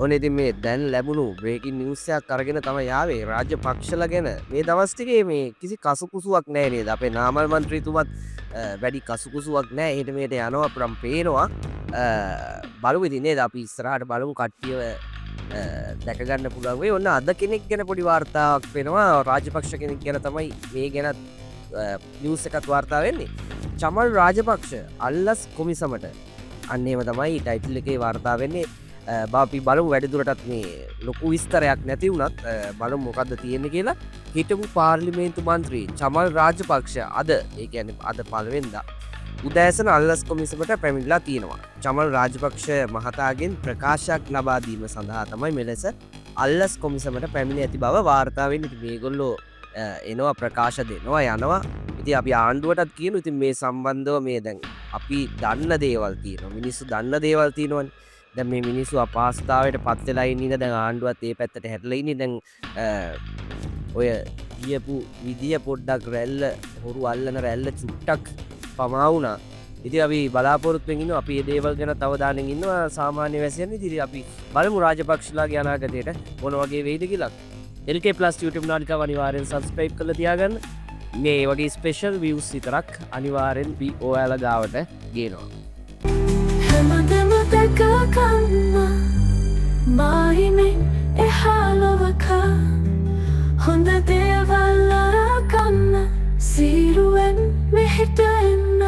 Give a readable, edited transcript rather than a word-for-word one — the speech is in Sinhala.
ඔන්න ඉතින් මේ දැන් ලැබුණු බ්‍රේකින් නිවුස් එකක් අරගෙන තමයි ආවේ රාජ්‍ය පක්ෂලා ගැන මේ දවස් ටිකේ මේ කිසි කසුකුසුවක් නැහැ නේද අපේ නාමල් මන්ත්‍රීතුමත් වැඩි කසුකුසුවක් නැහැ හෙට මෙහෙට යනවා අපරම් පේනවා බලමු ඉතින් නේද අපි ඉස්සරහට බලමු කට්ටියව දැක ගන්න පුළුවන් වෙයි ඔන්න අද කෙනෙක් ගැන පොඩි වාර්තාවක් වෙනවා රාජපක්ෂ කෙනෙක් ගැන තමයි මේ ගැන නිවුස් එකක් වාර්තා වෙන්නේ චමල් රාජපක්ෂ අල්ලස් කොමිසමට අන්නේම තමයි ටයිටල් එකේ වාර්තා වෙන්නේ බාපි බලමු වැඩිදුරටත් මේ ලොකු විස්තරයක් නැති වුණත් බලමු මොකද්ද තියෙන්නේ කියලා හිටපු පාර්ලිමේන්තු මන්ත්‍රී චමල් රාජපක්ෂ අද ඒ කියන්නේ අද පළවෙනිදා උදෑසන අල්ලස් කොමිසමට පැමිණිලා තියෙනවා චමල් රාජපක්ෂ මහතාගෙන් ප්‍රකාශයක් ලබා දීම සඳහා තමයි මෙලෙස අල්ලස් කොමිසමට පැමිණ ඇති බව වාර්තා වෙන්නේ ඉතින් මේගොල්ලෝ එනවා ප්‍රකාශ දෙනවා යනවා ඉතින් අපි ආණ්ඩුවටත් කියනවා ඉතින් මේ සම්බන්ධව මේ දැන් අපි දන්න දේවල් තියෙනවා මිනිස්සු දන්න දේවල් තියෙනවනේ දැන් මේ මිනිස්සු අපහසුතාවයට පත් වෙලා ඉන්නේ දැන් ආණ්ඩුවත් ඒ පැත්තට හැරිලා ඉන්නේ දැන් ඔය කියපු විදිය පොඩ්ඩක් රැල්ල හොරු අල්ලන රැල්ල චුට්ටක් පමා වුණා ඉතින් අපි බලාපොරොත්තු වෙමින් ඉන්නවා අපි මේ දේවල් ගැන තව දානෙන් ඉන්නවා සාමාන්‍ය වැසියන් ඉතින් අපි බලමු රාජපක්ෂලාගේ අනාගතයට මොන වගේ වෙයිද කියලා LK+ YouTube නාලිකාව අනිවාර්යෙන් subscribe කරලා තියාගන්න මේ වගේ ස්පෙෂල් views විතරක් අනිවාර්යෙන් ඔයාලා ගාවට ගේනවා හැමදෙම දැකගන්න මායිමෙන් එහාලොවක හොඳ දේවල් අරගන්න සීරුවෙන් මෙහෙට එන්න